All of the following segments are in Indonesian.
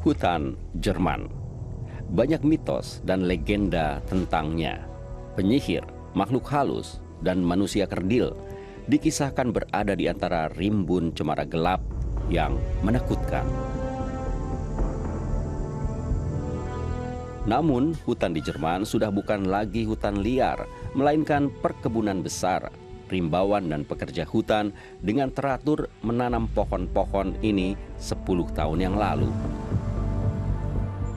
Hutan Jerman. Banyak mitos dan legenda tentangnya. Penyihir, makhluk halus, dan manusia kerdil dikisahkan berada di antara rimbun cemara gelap yang menakutkan. Namun, hutan di Jerman sudah bukan lagi hutan liar, melainkan perkebunan besar. Rimbawan dan pekerja hutan dengan teratur menanam pohon-pohon ini 10 tahun yang lalu.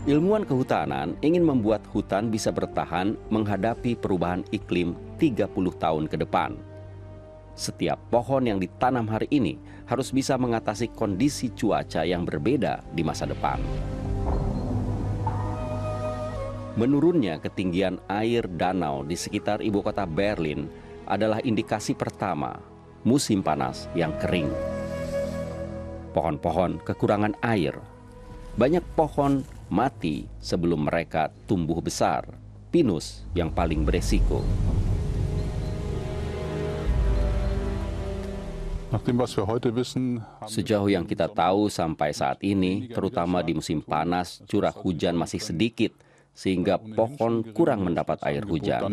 Ilmuwan kehutanan ingin membuat hutan bisa bertahan menghadapi perubahan iklim 30 tahun ke depan. Setiap pohon yang ditanam hari ini harus bisa mengatasi kondisi cuaca yang berbeda di masa depan. Menurunnya ketinggian air danau di sekitar ibu kota Berlin adalah indikasi pertama musim panas yang kering. Pohon-pohon kekurangan air. Banyak pohon mati sebelum mereka tumbuh besar. Pinus yang paling beresiko. Sejauh yang kita tahu sampai saat ini, terutama di musim panas, curah hujan masih sedikit, sehingga pohon kurang mendapat air hujan.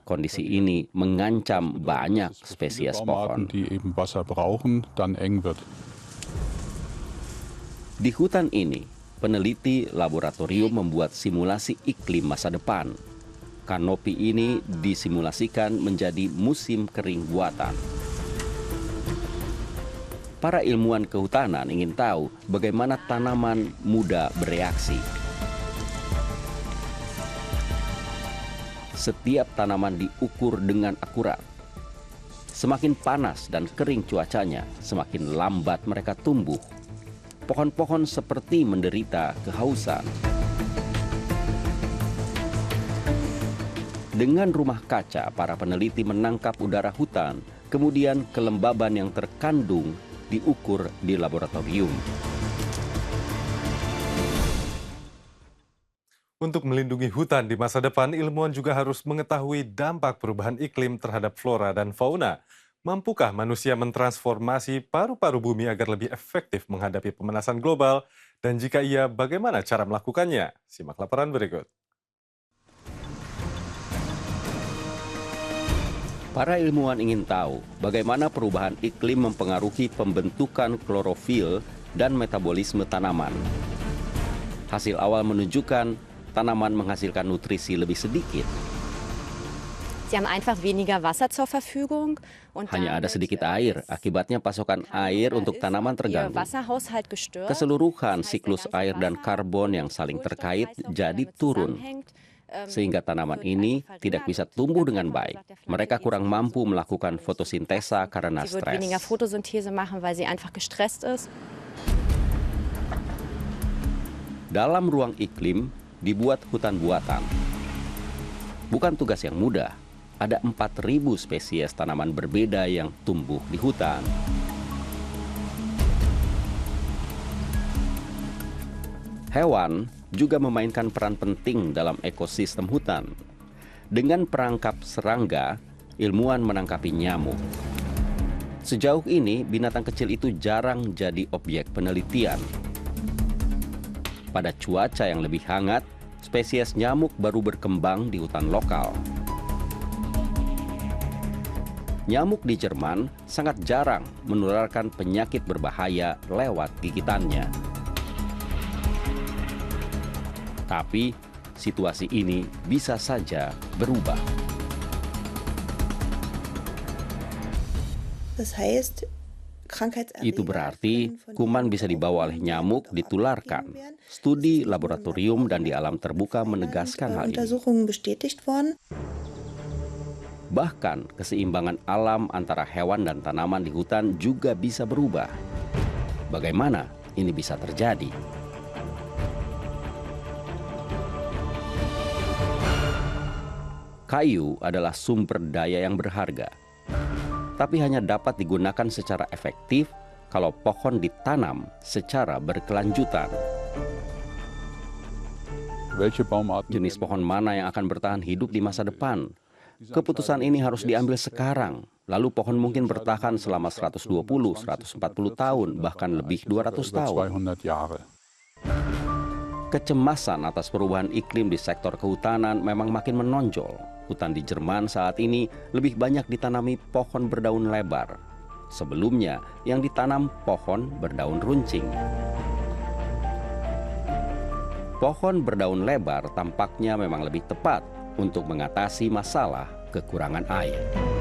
Kondisi ini mengancam banyak spesies pohon. Di hutan ini, peneliti laboratorium membuat simulasi iklim masa depan. Kanopi ini disimulasikan menjadi musim kering buatan. Para ilmuwan kehutanan ingin tahu bagaimana tanaman muda bereaksi. Setiap tanaman diukur dengan akurat. Semakin panas dan kering cuacanya, semakin lambat mereka tumbuh. Pohon-pohon seperti menderita kehausan. Dengan rumah kaca, para peneliti menangkap udara hutan, kemudian kelembaban yang terkandung diukur di laboratorium. Untuk melindungi hutan di masa depan, ilmuwan juga harus mengetahui dampak perubahan iklim terhadap flora dan fauna. Mampukah manusia mentransformasi paru-paru bumi agar lebih efektif menghadapi pemanasan global? Dan jika iya, bagaimana cara melakukannya? Simak laporan berikut. Para ilmuwan ingin tahu bagaimana perubahan iklim mempengaruhi pembentukan klorofil dan metabolisme tanaman. Hasil awal menunjukkan tanaman menghasilkan nutrisi lebih sedikit. Sie haben einfach weniger Wasser zur Verfügung. Hanya ada sedikit air, akibatnya pasokan air untuk tanaman terganggu. Keseluruhan siklus air dan karbon yang saling terkait jadi turun, sehingga tanaman ini tidak bisa tumbuh dengan baik. Mereka kurang mampu melakukan fotosintesa karena stres. Dalam ruang iklim dibuat hutan buatan. Bukan tugas yang mudah. Ada 4.000 spesies tanaman berbeda yang tumbuh di hutan. Hewan juga memainkan peran penting dalam ekosistem hutan. Dengan perangkap serangga, ilmuwan menangkapi nyamuk. Sejauh ini, binatang kecil itu jarang jadi objek penelitian. Pada cuaca yang lebih hangat, spesies nyamuk baru berkembang di hutan lokal. Nyamuk di Jerman sangat jarang menularkan penyakit berbahaya lewat gigitannya. Tapi situasi ini bisa saja berubah. Itu berarti kuman bisa dibawa oleh nyamuk, ditularkan. Studi laboratorium dan di alam terbuka menegaskan hal ini. Bahkan keseimbangan alam antara hewan dan tanaman di hutan juga bisa berubah. Bagaimana ini bisa terjadi? Kayu adalah sumber daya yang berharga, tapi hanya dapat digunakan secara efektif kalau pohon ditanam secara berkelanjutan. Jenis pohon mana yang akan bertahan hidup di masa depan? Keputusan ini harus diambil sekarang. Lalu pohon mungkin bertahan selama 120, 140 tahun, bahkan lebih 200 tahun. Kecemasan atas perubahan iklim di sektor kehutanan memang makin menonjol. Hutan di Jerman saat ini lebih banyak ditanami pohon berdaun lebar. Sebelumnya yang ditanam pohon berdaun runcing. Pohon berdaun lebar tampaknya memang lebih tepat untuk mengatasi masalah kekurangan air.